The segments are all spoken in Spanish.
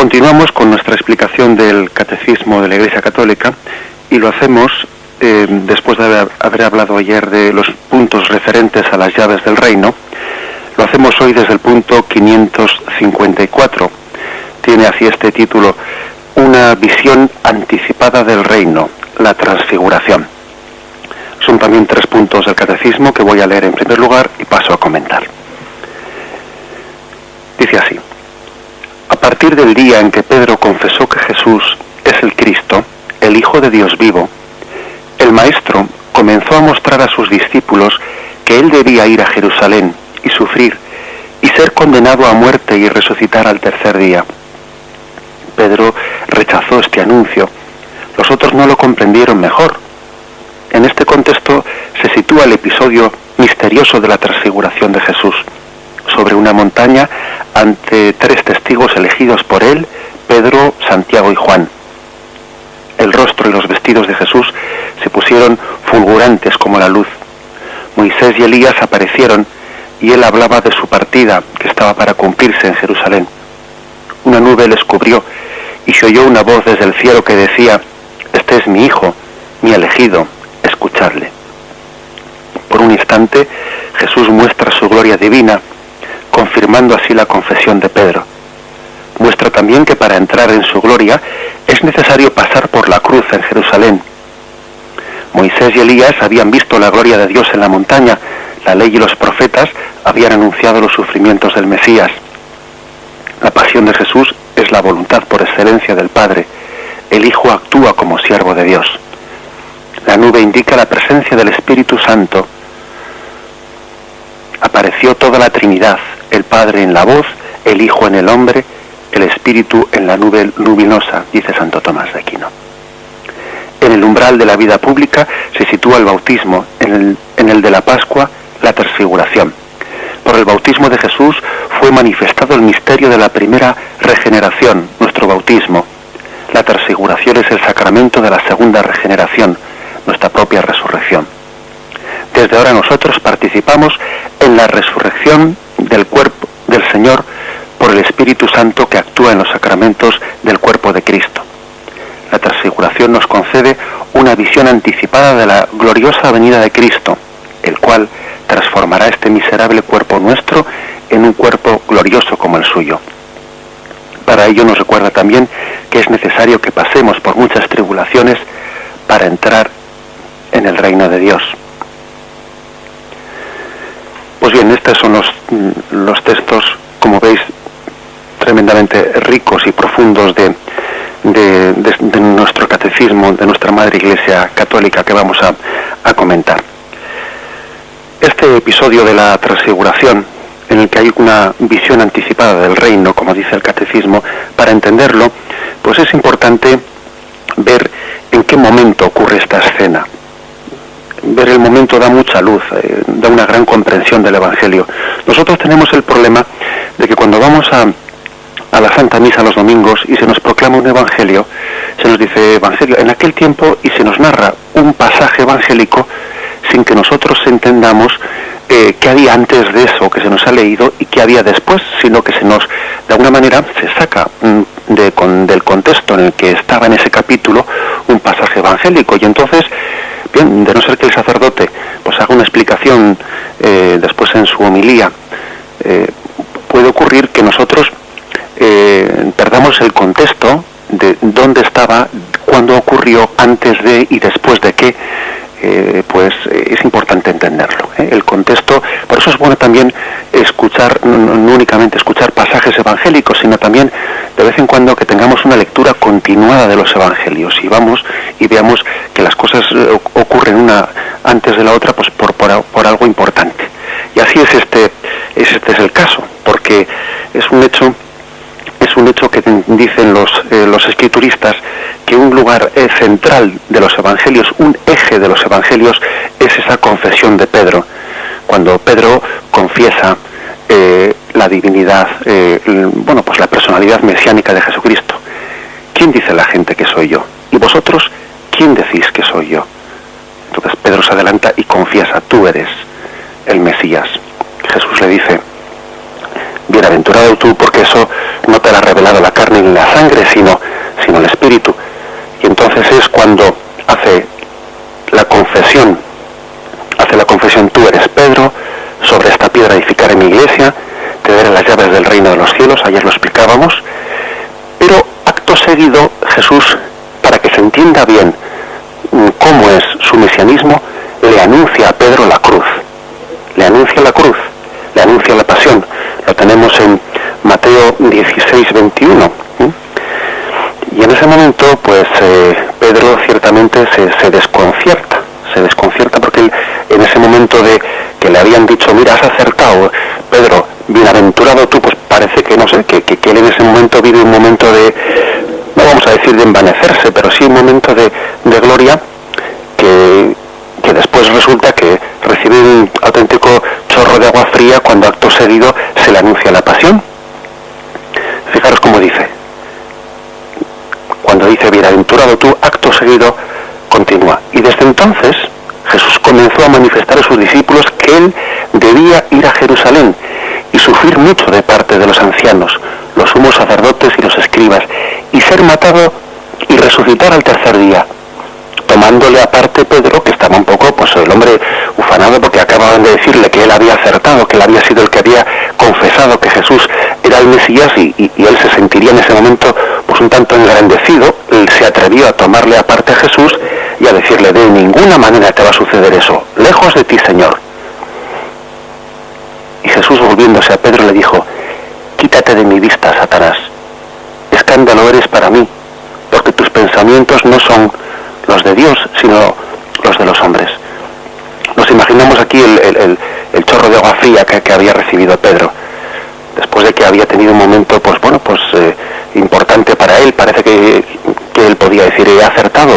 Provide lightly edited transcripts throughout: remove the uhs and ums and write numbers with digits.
Continuamos con nuestra explicación del Catecismo de la Iglesia Católica y lo hacemos después de haber hablado ayer de los puntos referentes a las llaves del reino. Lo hacemos hoy desde el punto 554. Tiene así este título: Una visión anticipada del reino, la transfiguración. Son también 3 puntos del Catecismo que voy a leer en primer lugar y paso a comentar. Dice así: a partir del día en que Pedro confesó que Jesús es el Cristo, el Hijo de Dios vivo, el Maestro comenzó a mostrar a sus discípulos que él debía ir a Jerusalén y sufrir, y ser condenado a muerte y resucitar al tercer día. Pedro rechazó este anuncio. Los otros no lo comprendieron mejor. En este contexto se sitúa el episodio misterioso de la transfiguración de Jesús, sobre una montaña ante 3 testigos elegidos por él, Pedro, Santiago y Juan. El rostro y los vestidos de Jesús se pusieron fulgurantes como la luz. Moisés y Elías aparecieron y él hablaba de su partida, que estaba para cumplirse en Jerusalén. Una nube les cubrió y se oyó una voz desde el cielo que decía: este es mi Hijo, mi elegido, escuchadle. Por un instante Jesús muestra su gloria divina, confirmando así la confesión de Pedro. Muestra también que para entrar en su gloria es necesario pasar por la cruz en Jerusalén. Moisés y Elías habían visto la gloria de Dios en la montaña. La ley y los profetas habían anunciado los sufrimientos del Mesías. La pasión de Jesús es la voluntad por excelencia del Padre. El Hijo actúa como siervo de Dios. La nube indica la presencia del Espíritu Santo. Apareció toda la Trinidad, el Padre en la voz, el Hijo en el hombre, el Espíritu en la nube luminosa, dice Santo Tomás de Aquino. En el umbral de la vida pública se sitúa el bautismo, en el de la Pascua, la transfiguración. Por el bautismo de Jesús fue manifestado el misterio de la primera regeneración, nuestro bautismo. La transfiguración es el sacramento de la segunda regeneración, nuestra propia resurrección. Desde ahora nosotros participamos en la resurrección del cuerpo del Señor por el Espíritu Santo que actúa en los sacramentos del cuerpo de Cristo. La transfiguración nos concede una visión anticipada de la gloriosa venida de Cristo, el cual transformará este miserable cuerpo nuestro en un cuerpo glorioso como el suyo. Para ello nos recuerda también que es necesario que pasemos por muchas tribulaciones para entrar en el reino de Dios. Pues bien, estos son los textos, como veis, tremendamente ricos y profundos de nuestro catecismo, de nuestra Madre Iglesia Católica, que vamos a comentar. Este episodio de la transfiguración, en el que hay una visión anticipada del reino, como dice el catecismo, para entenderlo, pues es importante ver en qué momento ocurre esta escena. Ver el momento da mucha luz, da una gran comprensión del Evangelio. Nosotros tenemos el problema de que cuando vamos a la Santa Misa los domingos y se nos proclama un Evangelio, se nos dice Evangelio en aquel tiempo y se nos narra un pasaje evangélico sin que nosotros entendamos qué había antes de eso que se nos ha leído y qué había después, sino que se nos, de alguna manera, se saca del contexto en el que estaba en ese capítulo un pasaje evangélico. Y entonces, bien, de no ser que el sacerdote pues haga una explicación después en su homilía, puede ocurrir que nosotros perdamos el contexto de dónde estaba, cuándo ocurrió, antes de y después de qué. Pues es importante entenderlo, el contexto. Por eso es bueno también escuchar, no únicamente escuchar pasajes evangélicos, sino también de vez en cuando que tengamos una lectura continuada de los evangelios y vamos y veamos que las cosas ocurren una antes de la otra, pues por algo importante. Y así este es el caso, porque es un hecho que dicen los escrituristas, que un lugar central de los evangelios, un eje de los evangelios, es esa confesión de Pedro. Cuando Pedro confiesa la divinidad, pues la personalidad mesiánica de Jesucristo. ¿Quién dice la gente que soy yo? ¿Y vosotros quién decís que soy yo? Entonces Pedro se adelanta y confiesa: tú eres el Mesías. Jesús le dice: bienaventurado tú, porque eso no te la ha revelado la carne ni la sangre, sino el Espíritu. Y entonces es cuando hace la confesión, tú eres Pedro, sobre esta piedra edificaré mi iglesia, te daré las llaves del reino de los cielos, ayer lo explicábamos, pero acto seguido Jesús, para que se entienda bien cómo es su mesianismo, le anuncia a Pedro la cruz, le anuncia la pasión. Lo tenemos en Mateo 16, 21. Y en ese momento, pues Pedro ciertamente se desconcierta porque él, en ese momento de que le habían dicho, mira, has acertado, Pedro, bienaventurado tú, pues parece que, no sé, que él en ese momento vive un momento de, no vamos a decir de envanecerse, pero sí un momento de gloria, que después resulta que recibe un auténtico chorro de agua fría cuando acto seguido se le anuncia la pasión. Fijaros cómo dice. Cuando dice bienaventurado tú, acto seguido continúa. Y desde entonces Jesús comenzó a manifestar a sus discípulos que él debía ir a Jerusalén y sufrir mucho de parte de los ancianos, los sumos sacerdotes y los escribas, y ser matado y resucitar al tercer día. Tomándole aparte Pedro, que estaba un poco, pues el hombre ufanado porque acababan de decirle que él había acertado, que él había sido el que había confesado que Jesús era el Mesías, y él se sentiría en ese momento pues un tanto engrandecido. Él se atrevió a tomarle aparte a Jesús y a decirle, de ninguna manera te va a suceder eso, lejos de ti, Señor. Y Jesús, volviéndose a Pedro, le dijo, quítate de mi vista, Satanás, escándalo eres para mí, porque tus pensamientos no son los de Dios, sino los de los hombres. Nos imaginamos aquí el chorro de agua fría que había recibido Pedro, después de que había tenido un momento, importante para él. Parece que él podía decir, he acertado,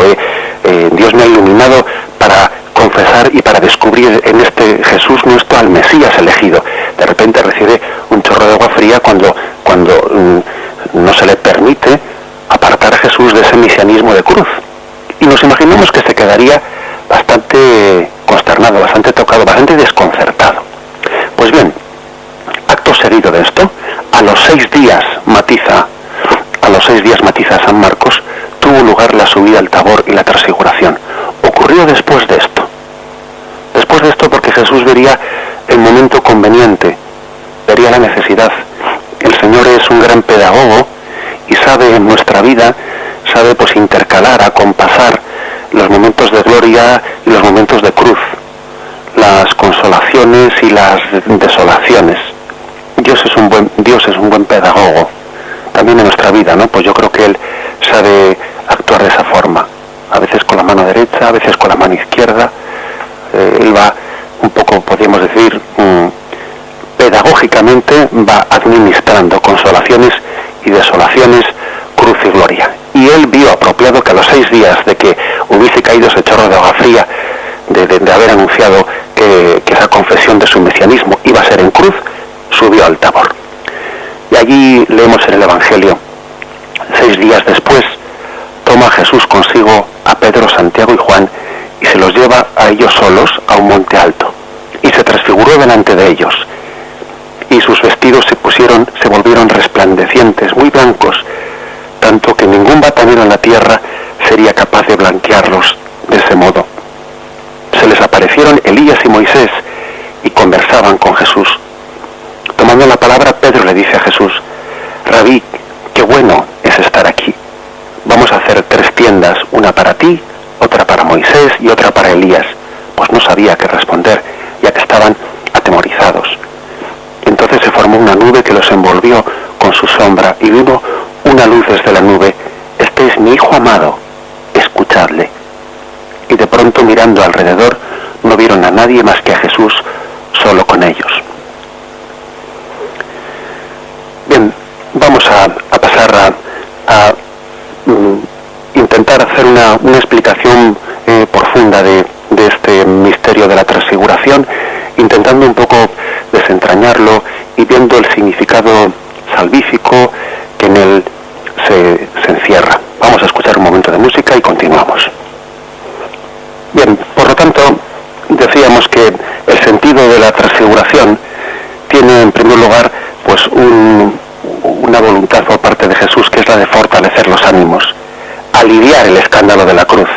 Dios me ha iluminado para confesar y para descubrir en este Jesús nuestro al Mesías elegido. De repente recibe un chorro de agua fría cuando no se le permite apartar a Jesús de ese mesianismo de cruz. Y nos imaginamos que se quedaría bastante consternado, bastante tocado, bastante desconcertado. Pues bien, acto seguido de esto, a los 6 días matiza San Marcos, tuvo lugar la subida al Tabor y la transfiguración. Ocurrió después de esto porque Jesús vería el momento conveniente, vería la necesidad. El Señor es un gran pedagogo y sabe en nuestra vida, sabe pues intercalar, acompasar los momentos de gloria y los momentos de cruz, las consolaciones y las desolaciones. Dios es un buen pedagogo también en nuestra vida, ¿no? Pues yo creo que Él sabe actuar de esa forma, a veces con la mano derecha, a veces con la mano izquierda. Él va un poco, podríamos decir, pedagógicamente va administrando consolaciones y desolaciones, cruz y gloria. Y Él vio apropiado que a los 6 días de que hubiese caído ese chorro de agua fría, de haber anunciado que esa confesión de su mesianismo iba a ser en cruz, subió al Tabor. Y allí leemos en el Evangelio, 6 días después, toma Jesús consigo a Pedro, Santiago y Juan y se los lleva a ellos solos a un monte alto, y se transfiguró delante de ellos, y sus vestidos se volvieron resplandecientes, muy blancos, tanto que ningún batanero en la tierra sería capaz de blanquearlos de ese modo. Se les aparecieron Elías y Moisés y conversaban con Jesús. Tomando la palabra, Pedro le dice a Jesús, Rabí, qué bueno es estar aquí. Vamos a hacer 3 tiendas, una para ti, otra para Moisés y otra para Elías. Pues no sabía qué responder, ya que estaban atemorizados. Entonces se formó una nube que los envolvió con su sombra, y vino una luz desde la nube. Este es mi Hijo amado, escuchadle. Y de pronto, mirando alrededor, no vieron a nadie más que a Jesús solo con ellos. Bien, vamos a pasar a intentar hacer una explicación profunda de este misterio de la transfiguración, intentando un poco desentrañarlo y viendo el significado salvífico que en él se encierra. Vamos a escuchar un momento de música y continuamos. Bien, por lo tanto, decíamos que el sentido de la transfiguración tiene en primer lugar pues una voluntad aliviar el escándalo de la cruz.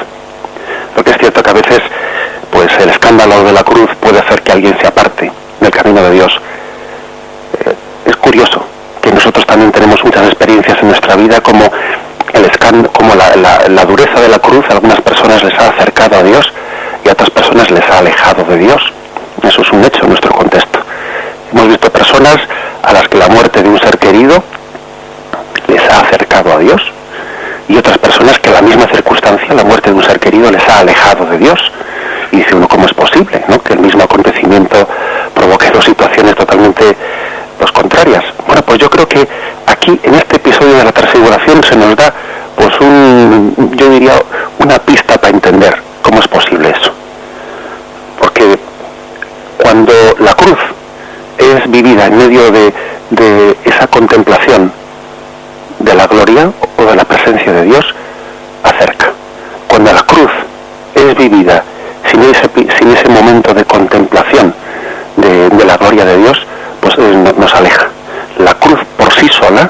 Lo que es cierto que a veces pues el escándalo de la cruz puede hacer que alguien se aparte del camino de Dios. Es curioso que nosotros también tenemos muchas experiencias en nuestra vida como la dureza de la cruz a algunas personas les ha acercado a Dios y a otras personas les ha alejado de Dios. Eso es un hecho en nuestro contexto. Hemos visto personas a las que la muerte de un ser querido les ha acercado a Dios, y otras personas que la misma circunstancia, la muerte de un ser querido, les ha alejado de Dios. Y dice uno, ¿cómo es posible, ¿no?, que el mismo acontecimiento provoque dos situaciones totalmente contrarias? Bueno, pues yo creo que aquí, en este episodio de la transfiguración, se nos da, pues yo diría, una pista para entender cómo es posible eso. Porque cuando la cruz es vivida en medio de esa contemplación de la gloria o de la presencia de Dios, acerca. Cuando la cruz es vivida sin ese momento de contemplación de la gloria de Dios, pues nos aleja. La cruz por sí sola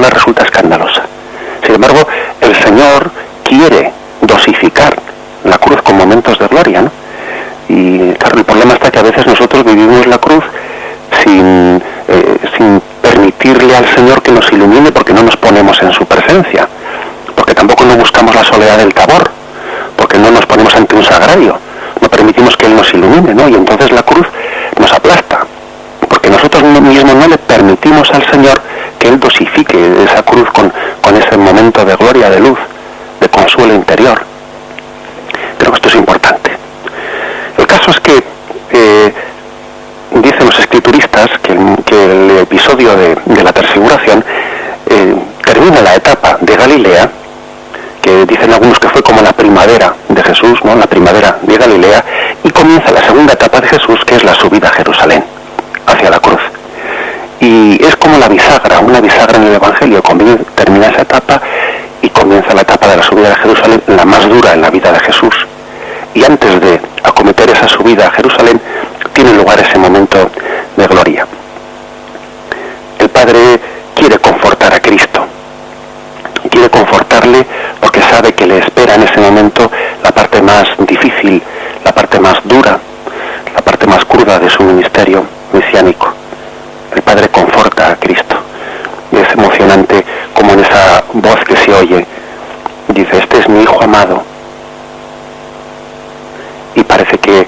resulta escandalosa. Sin embargo, el Señor quiere dosificar la cruz con momentos de gloria, ¿no? Y claro, el problema está que a veces nosotros vivimos la cruz sin permitirle al Señor que nos ilumine, porque no nos ponemos en su presencia, porque tampoco no buscamos la soledad del Tabor, porque no nos ponemos ante un sagrario, no permitimos que Él nos ilumine, ¿no? Y entonces la cruz nos aplasta, porque nosotros mismos no le permitimos al Señor que Él dosifique esa cruz con ese momento de gloria, de luz, de consuelo interior. Creo que esto es importante. El caso es que dicen los escrituristas que el episodio de la transfiguración termina la etapa de Galilea, que dicen algunos que fue como la primavera de Jesús, ¿no?, la primavera de Galilea, y comienza la segunda etapa de Jesús, que es la subida a Jerusalén, hacia la cruz. Y es como la bisagra, una bisagra en el Evangelio. Termina esa etapa y comienza la etapa de la subida a Jerusalén, la más dura en la vida de Jesús. Y antes de acometer esa subida a Jerusalén, tiene lugar ese momento de gloria. El Padre quiere confortar a Cristo, quiere confortarle porque sabe que le espera en ese momento la parte más difícil, la parte más dura, la parte más cruda de su ministerio mesiánico. El Padre conforta a Cristo. Y es emocionante como en esa voz que se oye dice: este es mi Hijo amado. Y parece que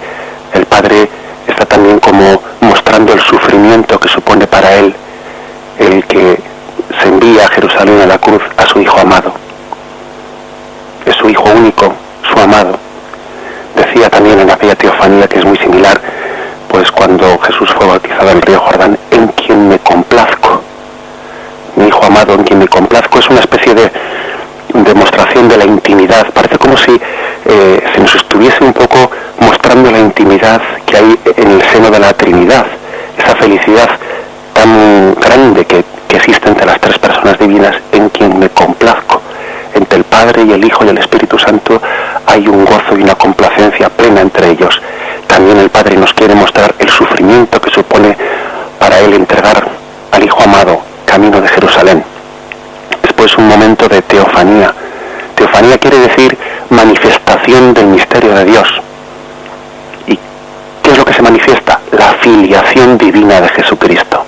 el Padre está también como mostrando el sufrimiento que supone para Él el que se envía a Jerusalén, a la cruz, a su Hijo amado. Es su Hijo único, su amado. Decía también en aquella teofanía, que es muy similar, pues cuando Jesús fue bautizado en el río Jordán: en quien me complazco. Mi Hijo amado, en quien me complazco. Es una especie de demostración de la intimidad. Parece como si se nos estuviese un poco mostrando la intimidad que hay en el seno de la Trinidad, esa felicidad tan grande que existe entre las tres personas divinas, en quien me complazco. Entre el Padre y el Hijo y el Espíritu Santo hay un gozo y una complacencia plena entre ellos. También el Padre nos quiere mostrar el sufrimiento que supone para Él entregar al Hijo amado camino de Jerusalén. Después un momento de teofanía. Teofanía quiere decir manifestación del misterio de Dios. ¿Y qué es lo que se manifiesta? La filiación divina de Jesucristo.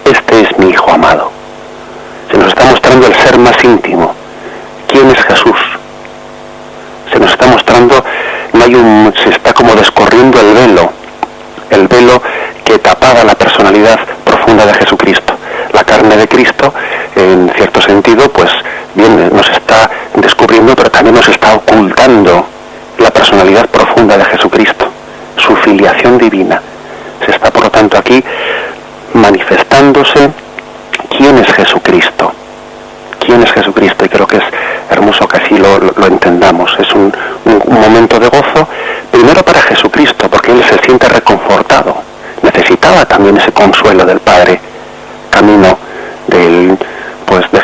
Este es mi Hijo amado. Se nos está mostrando el ser más íntimo. ¿Quién es Jesús? Se nos está mostrando, se está como descorriendo el velo que tapaba la personalidad profunda de Jesucristo. La carne de Cristo, en cierto sentido, pues bien, nos está descubriendo, pero también nos está ocultando la personalidad profunda de Jesucristo, su filiación divina. Se está, por lo tanto, aquí manifestándose quién es Jesucristo. ¿Quién es Jesucristo? Y creo que es hermoso que así lo entendamos. Es un momento de gozo, primero para Jesucristo, porque Él se siente reconfortado. Necesitaba también ese consuelo del Padre, camino de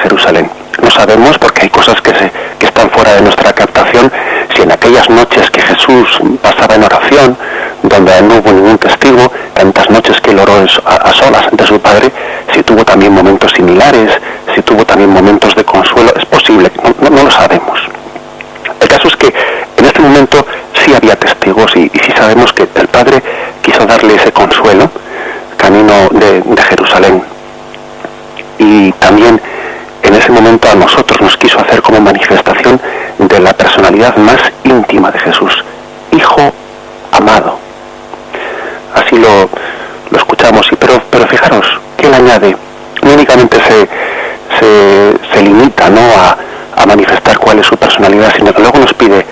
Jerusalén. No sabemos, porque hay cosas que están fuera de nuestra captación, si en aquellas noches que Jesús pasaba en oración, donde no hubo ningún testigo, tantas noches que Él oró a solas ante su Padre, si tuvo también momentos similares, si tuvo también momentos de consuelo. Es posible, no lo sabemos. momento a nosotros nos quiso hacer como manifestación de la personalidad más íntima de Jesús, Hijo amado. Así lo escuchamos, pero fijaros que él añade, no únicamente se limita, ¿no?, a manifestar cuál es su personalidad, sino que luego nos pide,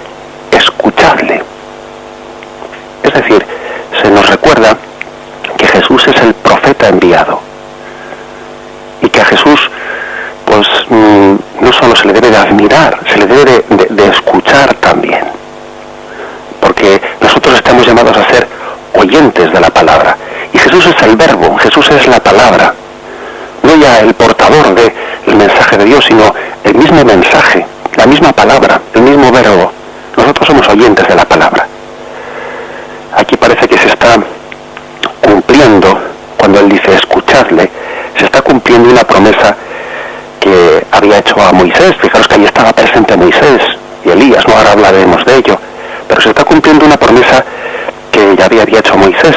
escuchadle. Es decir, se nos recuerda que Jesús es el profeta enviado y que a Jesús pues no solo se le debe de admirar, se le debe de escuchar también, porque nosotros estamos llamados a ser oyentes de la palabra, y Jesús es el verbo, Jesús es la palabra, no ya el portador del mensaje de Dios, sino el mismo mensaje, la misma palabra, el mismo verbo. Nosotros somos oyentes de la palabra. Aquí parece que se está cumpliendo, cuando él dice escuchadle, se está cumpliendo una promesa que había hecho a Moisés. Fijaros que allí estaba presente Moisés y Elías, no ahora hablaremos de ello, pero se está cumpliendo una promesa que ya había hecho a Moisés.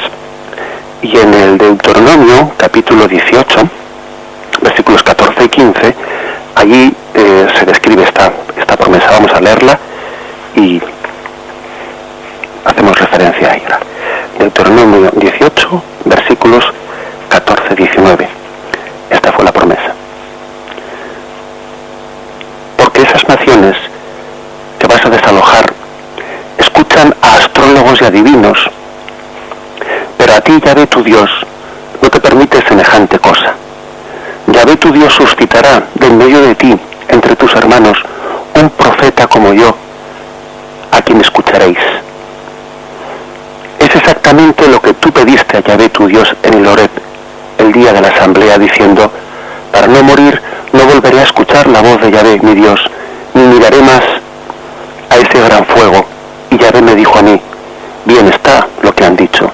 Y en el Deuteronomio, capítulo 18, versículos 14 y 15, allí se describe esta promesa. Vamos a leerla y hacemos referencia a ella. Deuteronomio 18, versículos 14 y 19. Esta fue la promesa. Porque esas naciones que vas a desalojar escuchan a astrólogos y adivinos, pero a ti, Yahvé tu Dios, no te permite semejante cosa. Yahvé tu Dios suscitará de en medio de ti, entre tus hermanos, un profeta como yo, a quien escucharéis. Es exactamente lo que tú pediste a Yahvé tu Dios en el Horeb, el día de la asamblea, diciendo, para no morir, no volveré a escuchar la voz de Yahvé, mi Dios, ni miraré más a ese gran fuego. Y Yahvé me dijo a mí, bien está lo que han dicho.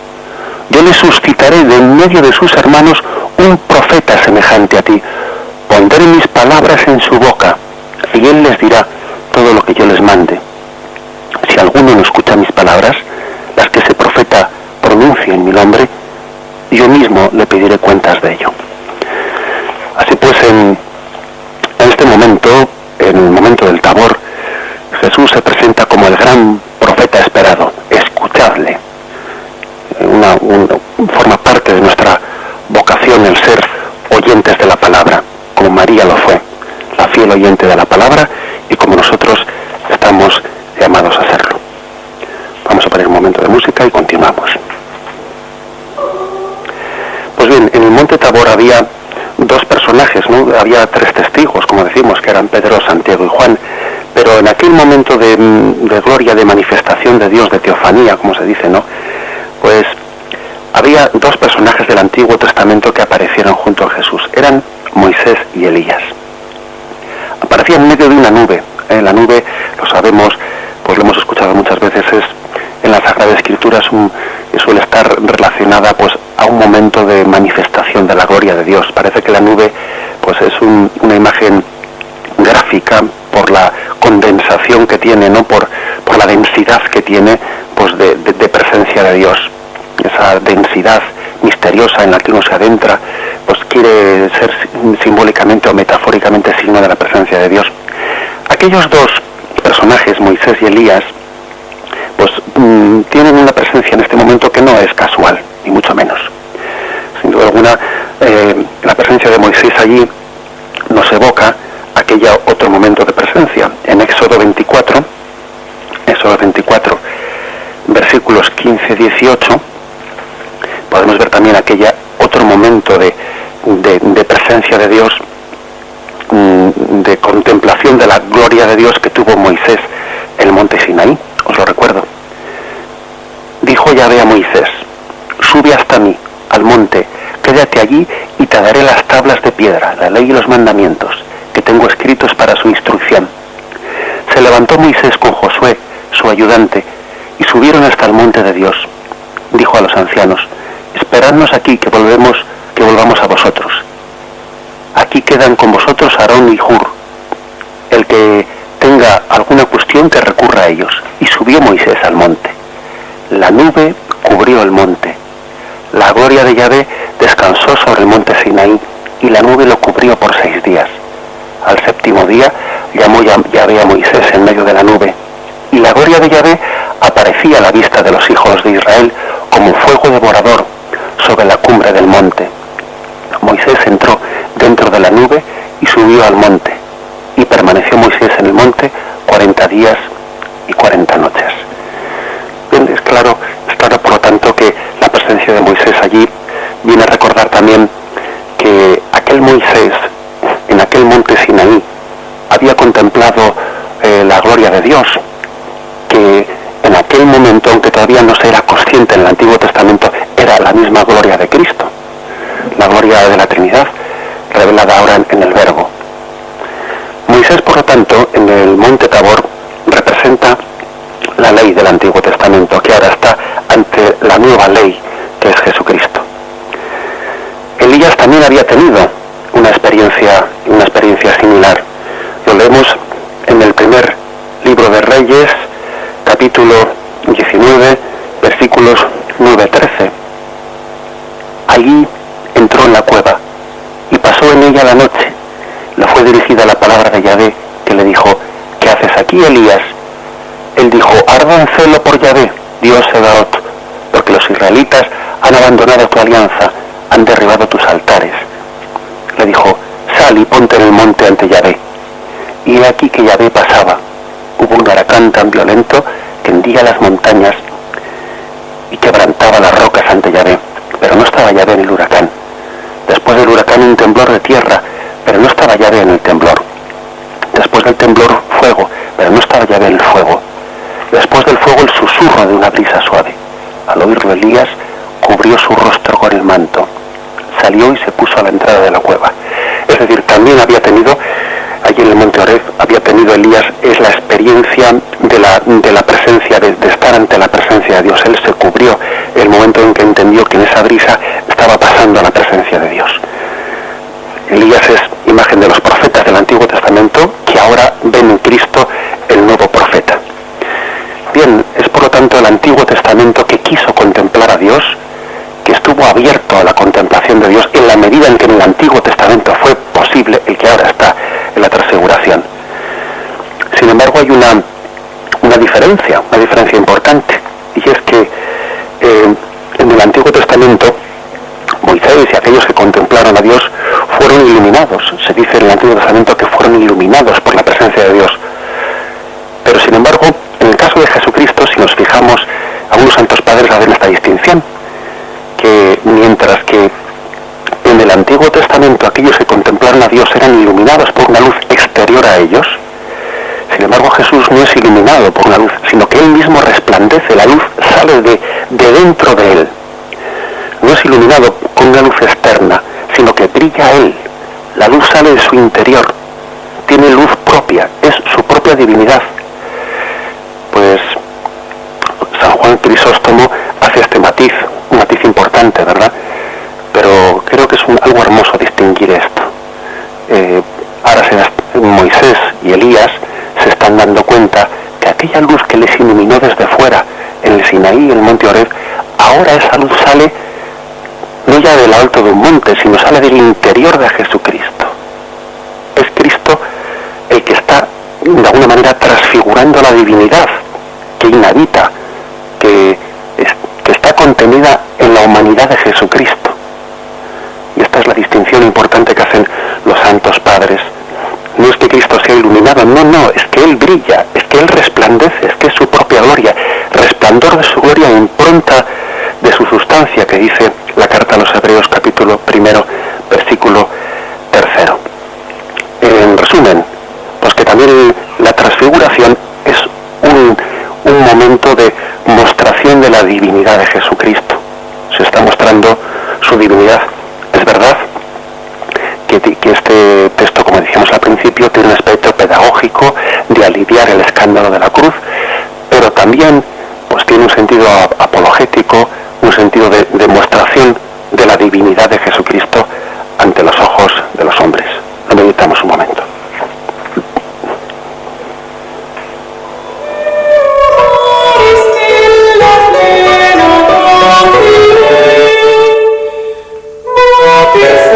Yo le suscitaré de en medio de sus hermanos un profeta semejante a ti. Pondré mis palabras en su boca, y él les dirá todo lo que yo les mande. Si alguno no escucha mis palabras, las que ese profeta pronuncie en mi nombre, yo mismo le pediré cuentas de ello. Así pues, en este momento, en el momento del Tabor, Jesús se presenta como el gran profeta esperado. Escuchadle. Forma parte de nuestra vocación el ser oyentes de la palabra, como María lo fue, la fiel oyente de la palabra, y como nosotros estamos llamados a serlo. Vamos a poner un momento de música y continuamos. Pues bien, en el monte Tabor había dos personajes, ¿no? Había tres testigos, como decimos, que eran Pedro, Santiago y Juan, pero en aquel momento de gloria, de manifestación de Dios, de teofanía, como se dice, ¿no?, pues había dos personajes del Antiguo Testamento que aparecieron junto a Jesús. Eran Moisés y Elías. Aparecían en medio de una nube. La nube, lo sabemos, pues lo hemos escuchado muchas veces, es en la Sagrada Escritura suele estar relacionada pues a un momento de manifestación de la gloria de Dios. Parece que la nube pues es una imagen gráfica por la condensación que tiene, ¿no?, por la densidad que tiene pues de presencia de Dios. Esa densidad misteriosa en la que uno se adentra pues quiere ser simbólicamente o metafóricamente signo de la presencia de Dios. Aquellos dos personajes, Moisés y Elías, pues tienen una presencia en este momento que no es casual, ni mucho menos. Sin duda alguna, la presencia de Moisés allí nos evoca aquella otro momento de presencia. En Éxodo 24, versículos 15-18, podemos ver también aquella otro momento de presencia de Dios, de contemplación de la gloria de Dios que tuvo Moisés en el monte Sinaí. Os lo recuerdo. Dijo Yahvé a Moisés, sube hasta mí, al monte, quédate allí y te daré las tablas de piedra, la ley y los mandamientos, que tengo escritos para su instrucción. Se levantó Moisés con Josué, su ayudante, y subieron hasta el monte de Dios. Dijo a los ancianos, esperadnos aquí, que volvamos a vosotros. Aquí quedan con vosotros Aarón y Hur. El que tenga alguna cuestión que recurra a ellos. Y subió Moisés al monte. La nube cubrió el monte. La gloria de Yahvé descansó sobre el monte Sinaí, y la nube lo cubrió por 6 días. al séptimo día, llamó Yahvé a Moisés en medio de la nube, y la gloria de Yahvé aparecía a la vista de los hijos de Israel como fuego devorador sobre la cumbre del monte. Moisés entró dentro de la nube y subió al monte, y permaneció Moisés en el monte 40 días y 40 noches. Bien, es claro por lo tanto que la presencia de Moisés allí viene a recordar también que aquel Moisés en aquel monte Sinaí había contemplado la gloria de Dios, que en aquel momento, aunque todavía no se era consciente en el Antiguo Testamento, era la misma gloria de Cristo, la gloria de la Trinidad, revelada ahora en el Verbo. Moisés, por lo tanto, en el monte Tabor representa la ley del Antiguo Testamento, que ahora está ante la nueva ley, que es Jesucristo. Elías también había tenido una experiencia similar. Lo leemos en el primer libro de Reyes, capítulo 19, versículos 9-13. Allí entró en la cueva y pasó en ella la noche. Le fue dirigida la palabra de Yahvé, que le dijo: ¿qué haces aquí, Elías? Él dijo: ardo en celo por Yahvé, Dios Sebaot, porque los israelitas han abandonado tu alianza, han derribado tus altares. Le dijo: sal y ponte en el monte ante Yahvé. Y he aquí que Yahvé pasaba. Hubo un huracán tan violento que hendía las montañas y quebrantaba las rocas ante Yahvé, pero no estaba Yahvé en el huracán. Después del huracán un temblor de tierra, pero no estaba Yahvé en el temblor. Después del temblor fuego, pero no estaba Yahvé en el fuego. Después del fuego el susurro de una brisa suave. Al oírlo Elías cubrió su rostro con el manto, salió y se puso a la entrada de la cueva. Es decir, también había tenido, allí en el monte Oreb, había tenido Elías, es la experiencia de la presencia, de estar ante la presencia de Dios. Él se cubrió el momento en que entendió que en esa brisa estaba pasando la presencia de Dios. Elías es imagen de los profetas del Antiguo Testamento que ahora ven en Cristo el nuevo profeta. Bien, es por lo tanto el Antiguo Testamento que quiso contemplar a Dios, que estuvo abierto a la contemplación de Dios en la medida en que en el Antiguo Testamento fue posible, el que ahora está en la transfiguración. Sin embargo, hay una diferencia importante, y es que en el Antiguo Testamento Moisés y aquellos que contemplaron a Dios fueron iluminados. Se dice en el Antiguo Testamento que fueron iluminados por la presencia de Dios. Pero sin embargo, en el caso de Jesucristo, si nos fijamos, algunos santos padres hacen esta distinción, que mientras que en el Antiguo Testamento aquellos que contemplaron a Dios eran iluminados por una luz exterior a ellos, sin embargo Jesús no es iluminado por una luz, sino que Él mismo resplandece, la luz sale de dentro de Él. No es iluminado con una luz externa, sino que brilla Él, la luz sale de su interior, tiene luz propia, es su propia divinidad. Pues San Juan Crisóstomo hace este matiz, un matiz importante, ¿verdad? Pero creo que es algo hermoso distinguir esto. Ahora Moisés y Elías se están dando cuenta que aquella luz que les iluminó desde fuera, en el Sinaí, en el monte Oreb, ahora esa luz sale no ya del alto de un monte, sino sale del interior de Jesucristo. Es Cristo el que está, de alguna manera, transfigurando la divinidad que inhabita, que está contenida en la humanidad de Jesucristo. Y esta es la distinción importante que hacen los santos padres. No es que Cristo sea iluminado, no, es que Él brilla, es que Él resplandece, es que es su propia gloria, resplandor de su gloria, impronta de su sustancia, que dice la carta a los Hebreos, capítulo 1, versículo 3. En resumen, pues que también la transfiguración es un momento de mostración de la divinidad de Jesucristo. Se está mostrando su divinidad. Es verdad que este texto, como decíamos al principio, tiene un aspecto pedagógico de aliviar el escándalo de la cruz, pero también pues tiene un sentido apologético, un sentido de demostración de la divinidad de Jesucristo ante los ojos de los hombres. Lo meditamos un momento. Yes.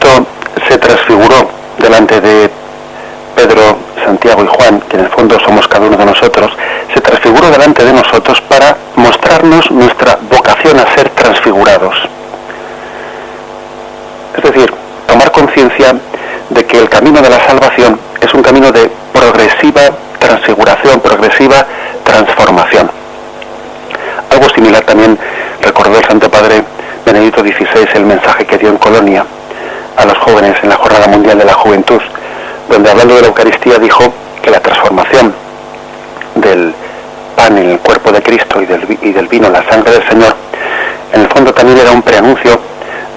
Cristo se transfiguró delante de Pedro, Santiago y Juan, que en el fondo somos cada uno de nosotros, se transfiguró delante de nosotros para mostrarnos nuestra vocación a ser transfigurados. Es decir, tomar conciencia de que el camino de la salvación es un camino de progresiva transfiguración, progresiva transformación. Algo similar también recordó el Santo Padre Benedicto XVI el mensaje que dio en Colonia a los jóvenes en la Jornada Mundial de la Juventud, donde hablando de la Eucaristía dijo que la transformación del pan en el cuerpo de Cristo y del vino en la sangre del Señor, en el fondo también era un preanuncio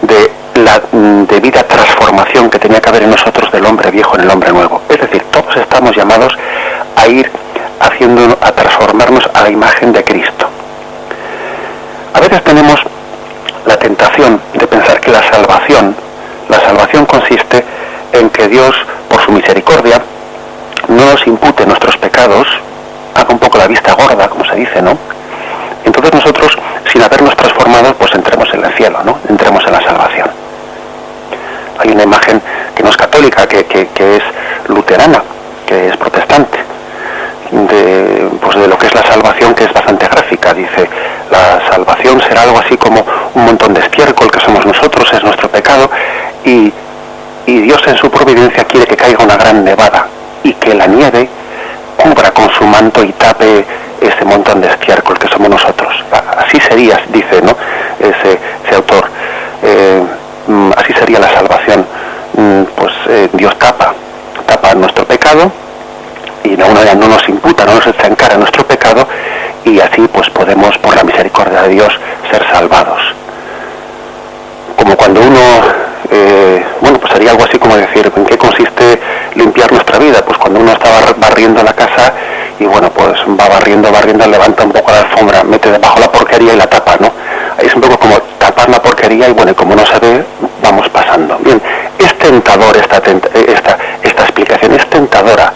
de la debida transformación que tenía que haber en nosotros del hombre viejo en el hombre nuevo. Es decir, todos estamos llamados a ir a transformarnos a la imagen de Cristo. A veces tenemos la tentación de pensar que la salvación consiste en que Dios, por su misericordia, no nos impute nuestros pecados, haga un poco la vista gorda, como se dice, ¿no? Entonces nosotros, sin habernos transformado, pues entremos en el cielo, ¿no? Entremos en la salvación. Hay una imagen que no es católica, que es luterana, que es protestante, de lo que es la salvación, que es bastante gráfica. Dice, la salvación será algo así como un montón de estiércol que somos nosotros, es nuestro pecado, y Dios en su providencia quiere que caiga una gran nevada y que la nieve cubra con su manto y tape ese montón de estiércol que somos nosotros. Así sería, dice, ¿no?, ese autor, así sería la salvación. Dios tapa nuestro pecado y de alguna manera no nos imputa, no nos echa en cara nuestro pecado, y así pues podemos, por la misericordia de Dios, ser salvados. Como cuando uno, pues sería algo así como decir, ¿en qué consiste limpiar nuestra vida? Pues cuando uno está barriendo la casa y pues va barriendo, levanta un poco la alfombra, mete debajo la porquería y la tapa, ¿no? Ahí es un poco como tapar la porquería y y como no se ve, vamos pasando. Bien, es tentador esta explicación, es tentadora,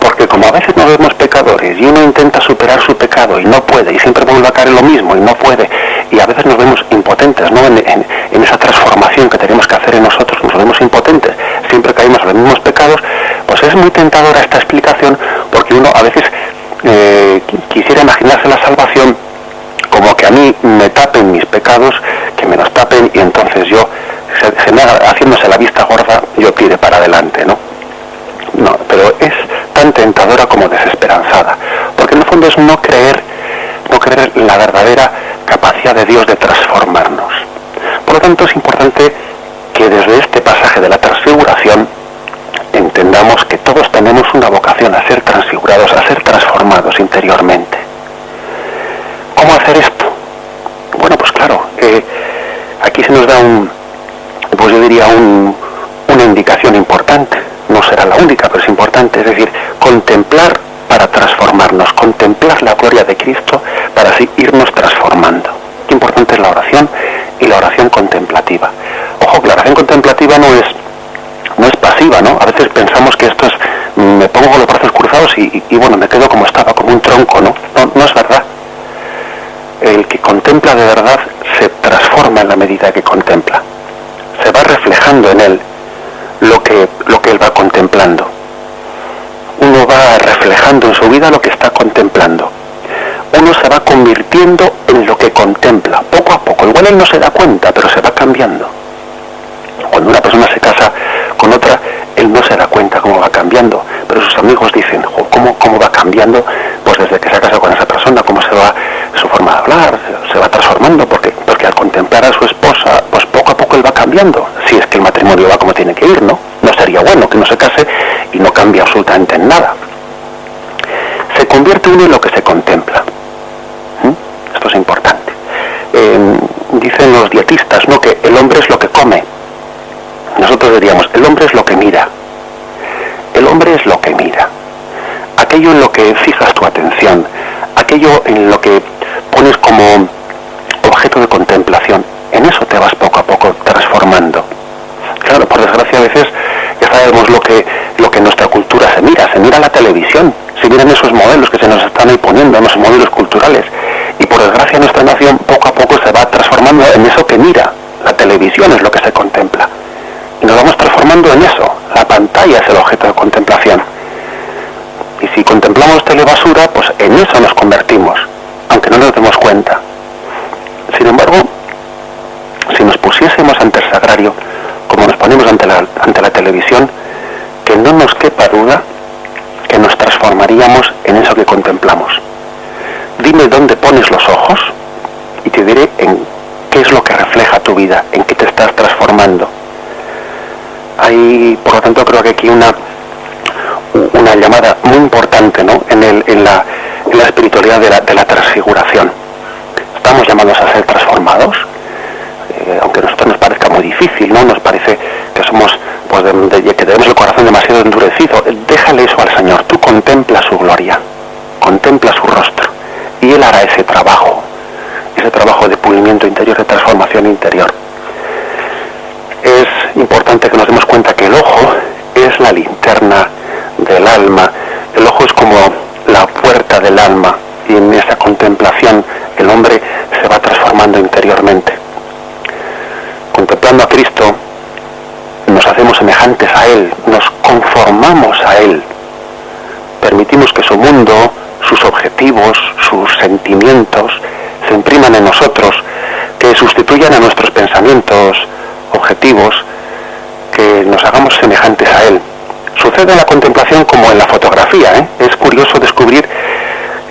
porque como a veces nos vemos pecadores y uno intenta superar su pecado y no puede, y siempre vuelve a caer en lo mismo y no puede, y a veces nos vemos impotentes, ¿no?, en esa transformación que tenemos que hacer en nosotros, nos vemos impotentes, siempre caímos en los mismos pecados, pues es muy tentadora esta explicación, porque uno a veces quisiera imaginarse la salvación como que a mí me tapen mis pecados, que me los tapen, y entonces yo, haciéndose la vista gorda, yo tire para adelante, ¿no? No, pero es tan tentadora como desesperanzada, porque en el fondo es no creer la verdadera capacidad de Dios de transformarnos. Por lo tanto, es importante que desde este pasaje de la transfiguración entendamos que todos tenemos una vocación a ser transfigurados, a ser transformados interiormente. ¿Cómo hacer esto? Bueno, pues claro, aquí se nos da una indicación importante. No será la única, pero es importante. Es decir, contemplar para transformarnos, contemplar la gloria de Cristo para así irnos transformando. Qué importante es la oración y la oración contemplativa. Ojo, que la oración contemplativa no es pasiva, ¿no? A veces pensamos que esto es, me pongo con los brazos cruzados y me quedo como estaba, como un tronco, ¿no? No es verdad. El que contempla de verdad se transforma en la medida que contempla. Se va reflejando en él lo que él va contemplando. Uno va reflejando en su vida lo que está contemplando. Uno se va convirtiendo en lo que contempla, poco a poco. Igual él no se da cuenta, pero se va cambiando. Cuando una persona se casa con otra, él no se da cuenta cómo va cambiando, pero sus amigos dicen, ¿cómo va cambiando? Pues desde que se ha casado con esa persona, cómo se va su forma de hablar, se va transformando, porque al contemplar a su esposa, pues poco a poco él va cambiando, si es que el matrimonio va como tiene que ir, ¿no? No sería bueno que uno se case y no cambie absolutamente en nada. Se convierte uno en lo que se contempla. Esto es importante. Dicen los dietistas, ¿no?, que el hombre es lo que come. Nosotros diríamos, el hombre es lo que mira. El hombre es lo que mira. Aquello en lo que fijas tu atención, aquello en lo que pones como objeto de contemplación, en eso te vas poco a poco transformando. Claro, por desgracia a veces ya sabemos lo que en nuestra cultura se mira la televisión, se miran esos modelos que se nos están ahí poniendo, esos modelos culturales, y por desgracia nuestra nación poco a poco se va transformando en eso que mira. La televisión es lo que se contempla. Y nos vamos transformando en eso. La pantalla es el objeto de contemplación. Y si contemplamos telebasura, pues en eso nos convertimos, aunque no nos demos cuenta. Sin embargo, si nos pusiésemos ante el sagrario, como nos ponemos ante la televisión, que no nos quepa duda que nos transformaríamos en eso que contemplamos. Dime dónde pones los ojos y te diré en qué es lo que refleja tu vida, en qué te estás transformando. Hay, por lo tanto, creo que aquí una llamada muy importante, ¿no?, en la espiritualidad de la transfiguración. Estamos llamados a ser transformados, aunque a nosotros nos parezca muy difícil, ¿no? Nos parece que somos, pues, que tenemos el corazón demasiado endurecido. Déjale eso al Señor. Tú contempla su gloria, contempla su rostro, y Él hará ese trabajo de pulimiento interior, de transformación interior. Es importante que nos demos cuenta que el ojo es la linterna del alma. El ojo es como la puerta del alma, y en esa contemplación el hombre se va transformando interiormente. Contemplando a Cristo nos hacemos semejantes a Él, nos conformamos a Él, permitimos que su mundo, sus objetivos, sus sentimientos se impriman en nosotros, que sustituyan a nuestros pensamientos objetivos, que nos hagamos semejantes a Él. Sucede en la contemplación como en la fotografía, ¿eh? Es curioso descubrir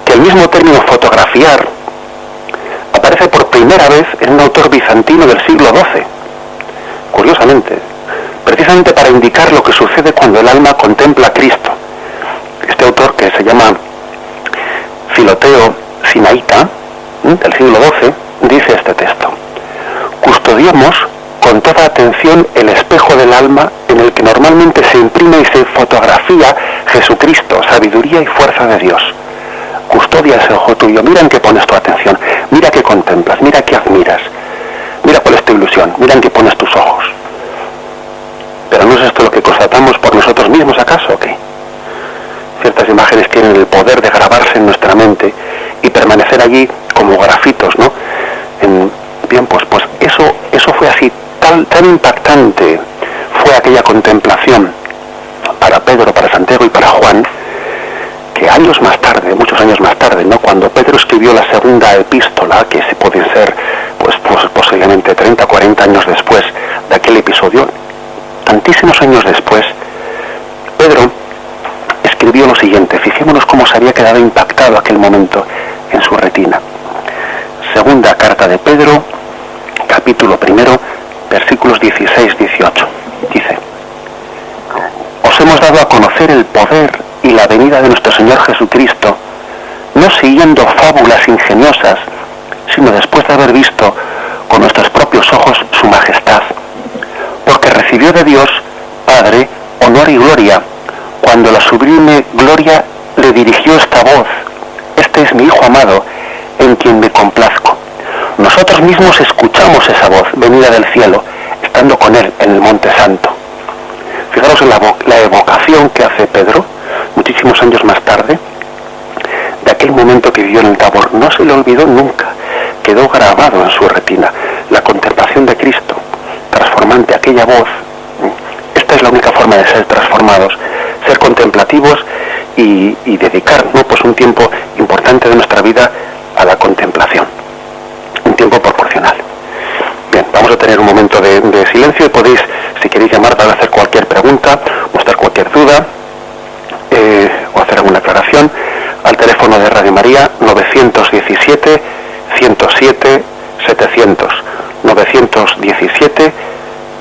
que el mismo término fotografiar aparece por primera vez en un autor bizantino del siglo XII, curiosamente, precisamente para indicar lo que sucede cuando el alma contempla a Cristo. Este autor, que se llama Filoteo Sinaíta, del siglo XII, dice este texto: custodiemos con toda atención el espejo del alma en el que normalmente se imprime y se fotografía Jesucristo, sabiduría y fuerza de Dios. Custodia ese ojo tuyo, mira en qué pones tu atención, mira qué contemplas, mira qué admiras, mira cuál es tu ilusión, mira en qué pones tus ojos. Pero ¿no es esto lo que constatamos por nosotros mismos, acaso, o qué? Ciertas imágenes tienen el poder de grabarse en nuestra mente y permanecer allí como grafitos, ¿no? Bien, pues eso fue así, tan impactante fue aquella contemplación para Pedro, para Santiago y para Juan, que años más tarde, muchos años más tarde, ¿no?, cuando Pedro escribió la segunda epístola, que se puede ser pues posiblemente 30 o 40 años después de aquel episodio, tantísimos años después, Pedro escribió lo siguiente. Fijémonos cómo se había quedado impactado aquel momento en su retina. Segunda carta de Pedro, capítulo 1, versículos 16-18. Dice: os hemos dado a conocer el poder y la venida de nuestro Señor Jesucristo, no siguiendo fábulas ingeniosas, sino después de haber visto con nuestros propios ojos su majestad, porque recibió de Dios Padre honor y gloria, cuando la sublime gloria le dirigió esta voz: este es mi Hijo amado, en quien me complazco. Nosotros mismos escuchamos esa voz venida del cielo, estando con Él en el Monte Santo. Fijaros en la evocación que hace Pedro, muchísimos años más tarde, de aquel momento que vivió en el Tabor. No se le olvidó nunca, quedó grabado en su retina la contemplación de Cristo, transformante, aquella voz. Esta es la única forma de ser transformados, ser contemplativos y dedicar, ¿no?, pues un tiempo importante de nuestra vida a la contemplación, un tiempo proporcional. Bien, vamos a tener un momento de silencio y podéis, si queréis llamar para hacer cualquier pregunta, mostrar cualquier duda o hacer alguna aclaración, al teléfono de Radio María 917 107 700, 917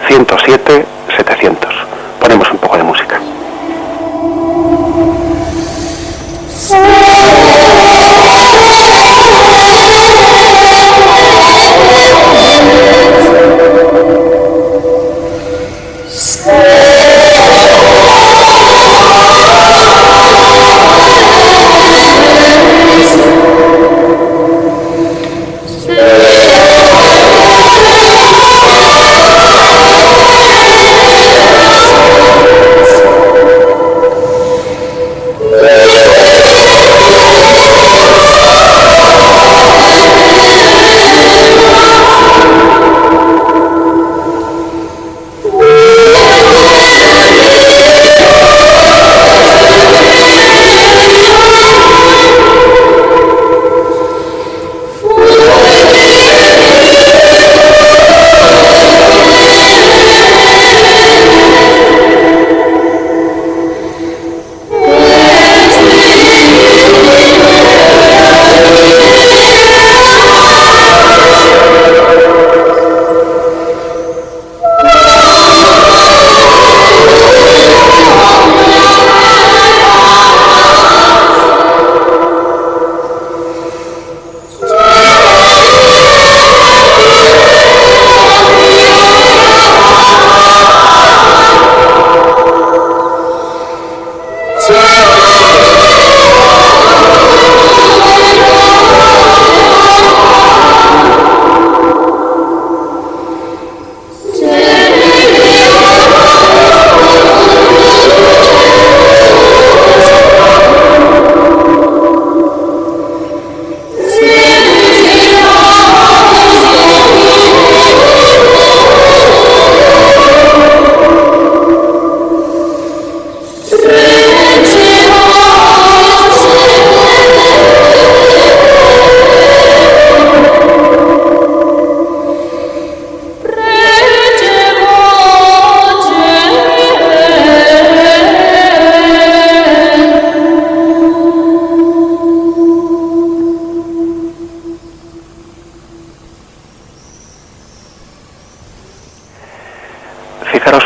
107 700. Ponemos un poco de música.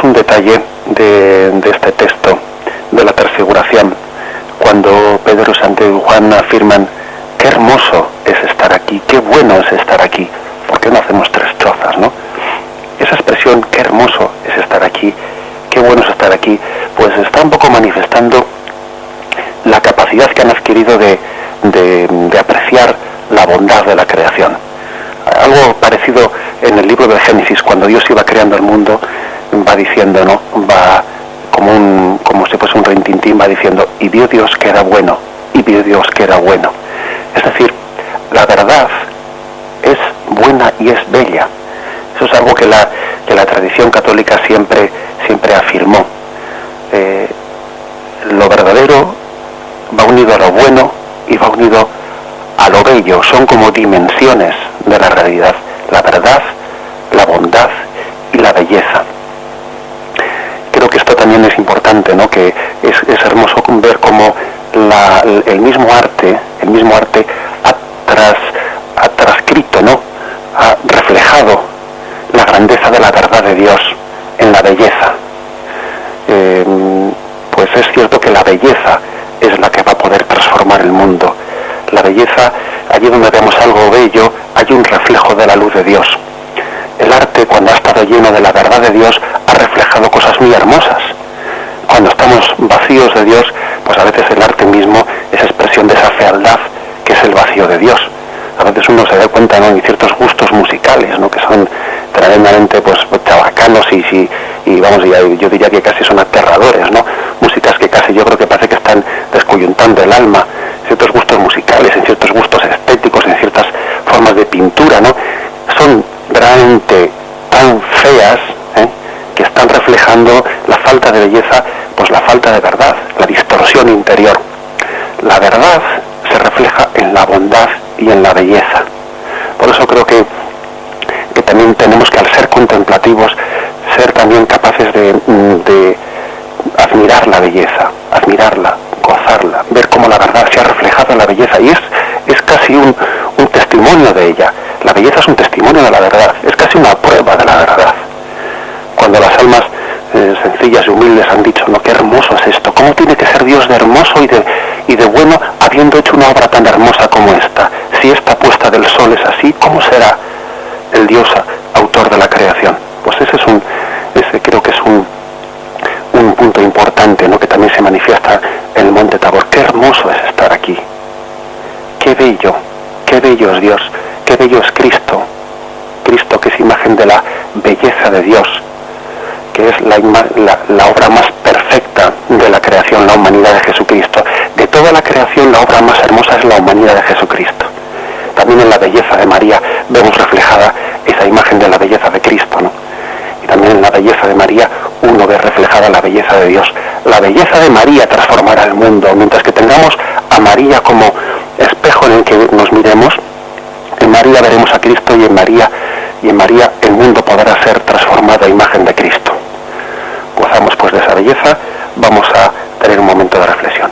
un detalle de este texto, de la transfiguración, cuando Pedro, Santiago y Juan afirman: qué hermoso es estar aquí, qué bueno es estar aquí. ¿Por qué no hacemos tres estrofas, no? Esa expresión, qué hermoso es estar aquí, qué bueno es estar aquí, pues está un poco manifestando la capacidad que han adquirido de apreciar la bondad de la creación. Algo parecido en el libro del Génesis, cuando Dios iba creando el mundo, va diciendo, ¿no? Va como si fuese un rintintín, va diciendo: y vio Dios que era bueno, y vio Dios que era bueno. Es decir, la verdad es buena y es bella. Eso es algo que la tradición católica siempre afirmó. Lo verdadero va unido a lo bueno y va unido a lo bello. Son como dimensiones de la realidad: la verdad, la bondad y la belleza. Creo que esto también es importante, ¿no? Que es hermoso ver cómo el mismo arte ha transcrito, ¿no? Ha reflejado la grandeza de la verdad de Dios en la belleza. Pues es cierto que la belleza es la que va a poder transformar el mundo. La belleza, allí donde vemos algo bello, hay un reflejo de la luz de Dios. El arte, cuando ha estado lleno de la verdad de Dios, ha reflejado cosas muy hermosas. Cuando estamos vacíos de Dios, pues a veces el arte mismo es expresión de esa fealdad que es el vacío de Dios. A veces uno se da cuenta, ¿no?, en ciertos gustos musicales, ¿no?, que son tremendamente pues chabacanos y vamos, yo diría que casi son aterradores, ¿no? Músicas que casi yo creo que parece que están descoyuntando el alma, ciertos gustos musicales, en ciertos gustos estéticos, en ciertas formas de pintura, ¿no? Son realmente tan feas, que están reflejando la falta de belleza, pues la falta de verdad, la distorsión interior. La verdad se refleja en la bondad y en la belleza. Por eso creo que también tenemos que, al ser contemplativos, ser también capaces de admirar la belleza, admirarla, gozarla, ver cómo la verdad se ha reflejado en la belleza, y es casi un testimonio de ella. La belleza es un testimonio de la verdad, es casi una prueba de la verdad. Cuando las almas sencillas y humildes han dicho: no, qué hermoso es esto, cómo tiene que ser Dios de hermoso y de bueno, habiendo hecho una obra tan hermosa como esta. Si esta puesta del sol es así, ¿cómo será el Dios autor de la creación? Pues ese creo que es un punto importante, ¿no?, que también se manifiesta en el Monte Tabor. Qué hermoso es estar aquí, qué bello es Dios, qué bello es Cristo, que es imagen de la belleza de Dios, que es la obra más perfecta de la creación, la humanidad de Jesucristo. De toda la creación, la obra más hermosa es la humanidad de Jesucristo. También en la belleza de María vemos reflejada esa imagen de la belleza de Cristo, ¿no? Y también en la belleza de María uno ve reflejada la belleza de Dios. La belleza de María transformará el mundo. Mientras que tengamos a María como espejo en el que nos miremos, en María veremos a Cristo, y en María el mundo podrá ser transformado a imagen de Cristo. Gozamos pues de esa belleza. Vamos a tener un momento de reflexión.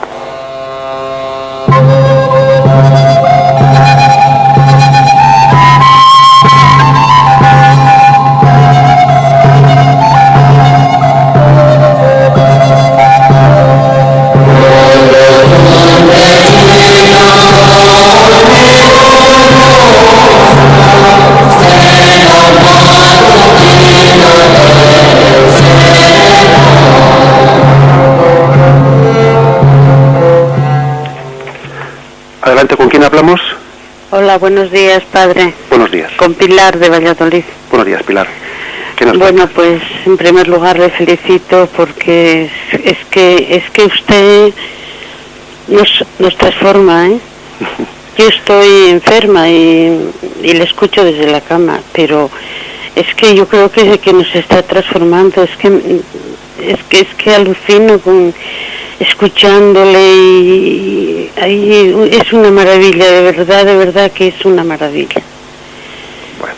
Adelante, ¿con quién hablamos? Hola, buenos días, padre. Buenos días. Con Pilar, de Valladolid. Buenos días, Pilar. ¿Qué nos Bueno, cuenta? pues en primer lugar le felicito porque es que usted nos transforma, ¿eh? Yo estoy enferma y le escucho desde la cama, pero es que yo creo que nos está transformando. Es que alucino escuchándole y ahí es una maravilla, de verdad que es una maravilla. Bueno,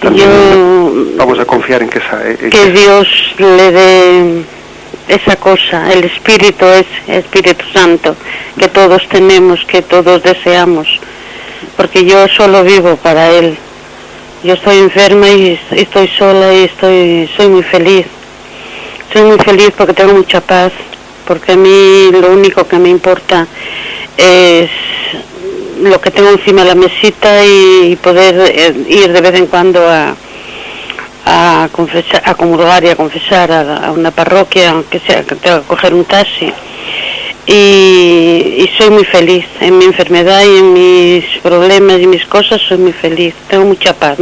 también vamos a confiar en que que Dios le dé esa cosa, el Espíritu Santo, que todos tenemos, que todos deseamos, porque yo solo vivo para Él. Yo estoy enferma y estoy sola y soy muy feliz. estoy muy feliz porque tengo mucha paz, porque a mí lo único que me importa es lo que tengo encima de la mesita y poder ir de vez en cuando a confesar, a comulgar y a confesar a una parroquia, aunque sea que tenga que coger un taxi. Y soy muy feliz en mi enfermedad y en mis problemas y mis cosas, soy muy feliz, tengo mucha paz,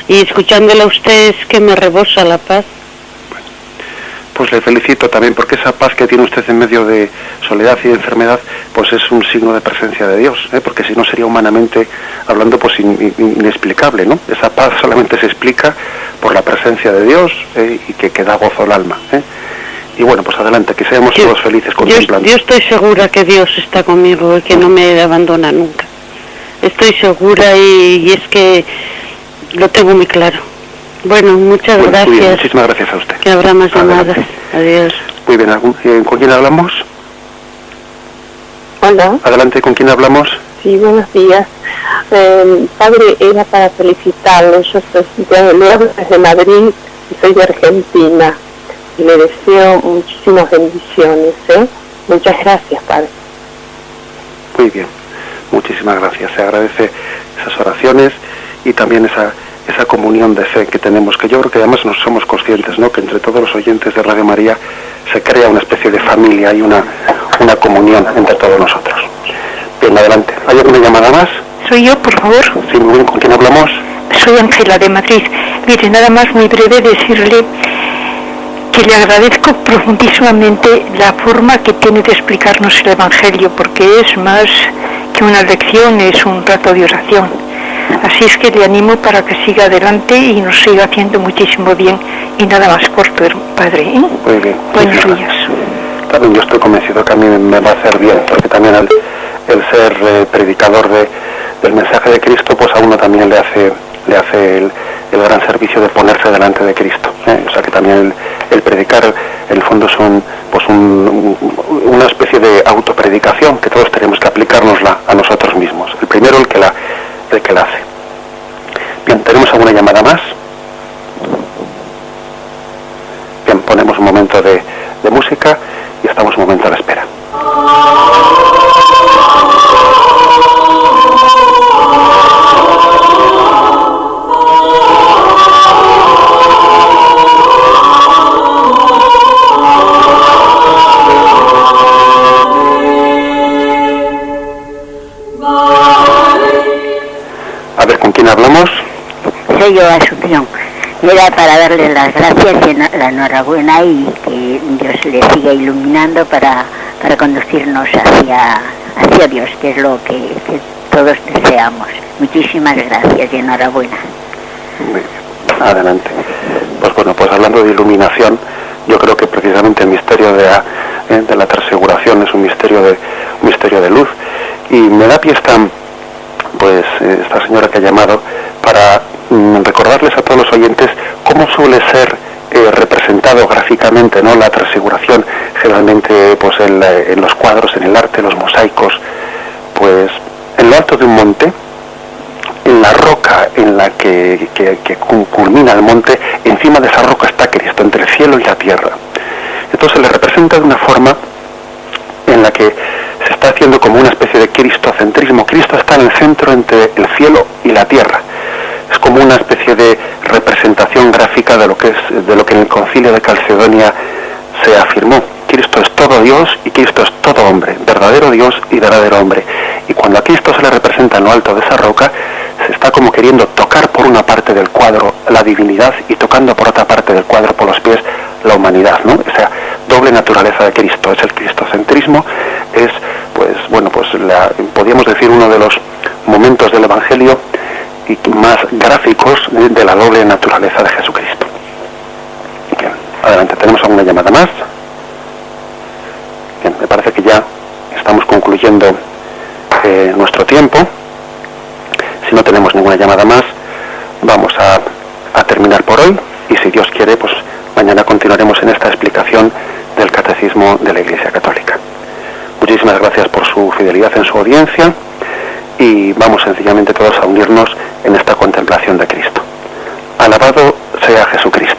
y escuchándole a usted es que me rebosa la paz. Pues le felicito también, porque esa paz que tiene usted en medio de soledad y de enfermedad, pues es un signo de presencia de Dios, porque si no sería humanamente hablando pues inexplicable, ¿no? Esa paz solamente se explica por la presencia de Dios, y que da gozo al alma, Y bueno, pues adelante, que seamos todos felices contemplando. Yo estoy segura que Dios está conmigo y que no me abandona nunca. Estoy segura y es que lo tengo muy claro. Bueno, muchas gracias. Muy bien, muchísimas gracias a usted. Que habrá más llamadas. Adiós. Muy bien, ¿con quién hablamos? Hola. Adelante, ¿con quién hablamos? Sí, buenos días. Padre, era para felicitarlo. Yo le hablo desde Madrid y soy de Argentina. Y le deseo muchísimas bendiciones. Muchas gracias, Padre. Muy bien, muchísimas gracias. Se agradece esas oraciones y también esa comunión de fe que tenemos, que yo creo que además nos somos conscientes, ¿no?, que entre todos los oyentes de Radio María se crea una especie de familia y una comunión entre todos nosotros. Bien, adelante. ¿Hay alguna llamada más? Soy yo, por favor. Sí, muy bien. ¿Con quién hablamos? Soy Ángela, de Madrid. Mire, nada más muy breve decirle que le agradezco profundísimamente la forma que tiene de explicarnos el Evangelio, porque es más que una lección, es un rato de oración. Así es que le animo para que siga adelante y nos siga haciendo muchísimo bien. Y nada más corto, Padre. Muy bien. Buenos días. También yo estoy convencido que a mí me va a hacer bien, porque también el ser predicador del mensaje de Cristo, pues a uno también le hace el gran servicio de ponerse delante de Cristo. O sea que también el predicar, en el fondo, es una especie de autopredicación que todos tenemos que aplicárnosla a nosotros mismos. El primero el que la hace. Bien, ¿tenemos alguna llamada más? Bien, ponemos un momento de música y estamos un momento a la espera. A ver, ¿con quién hablamos? Soy yo, Asunción. Era para darle las gracias y la enhorabuena y que Dios le siga iluminando para conducirnos hacia Dios, que es lo que todos deseamos. Muchísimas gracias y enhorabuena. Muy bien. Adelante. Pues bueno, pues hablando de iluminación, yo creo que precisamente el misterio de la transfiguración es un misterio de luz, y me da pie esta señora que ha llamado para recordarles a todos los oyentes cómo suele ser representado gráficamente, ¿no?, la transfiguración, generalmente pues en los cuadros, en el arte, los mosaicos, pues en lo alto de un monte, en la roca en la que culmina el monte, encima de esa roca está Cristo, entre el cielo y la tierra. Entonces se le representa de una forma en la que se está haciendo como una especie de cristocentrismo. Cristo está en el centro entre el cielo y la tierra. Es como una especie de representación gráfica de lo que en el Concilio de Calcedonia se afirmó. Cristo es todo Dios y Cristo es todo hombre, verdadero Dios y verdadero hombre. Y cuando a Cristo se le representa en lo alto de esa roca, se está como queriendo tocar por una parte del cuadro la divinidad y tocando por otra parte del cuadro, por los pies, la humanidad, ¿no? Esa doble naturaleza de Cristo. Es el cristocentrismo, es, podríamos decir, uno de los momentos del Evangelio y más gráficos de la doble naturaleza de Jesucristo. Bien, adelante, ¿tenemos alguna llamada más? Bien, me parece que ya estamos concluyendo nuestro tiempo. Si no tenemos ninguna llamada más, vamos a terminar por hoy, y si Dios quiere, pues mañana continuaremos en esta explicación del Catecismo de la Iglesia Católica. Muchísimas gracias por su fidelidad en su audiencia, y vamos sencillamente todos a unirnos en esta contemplación de Cristo. Alabado sea Jesucristo.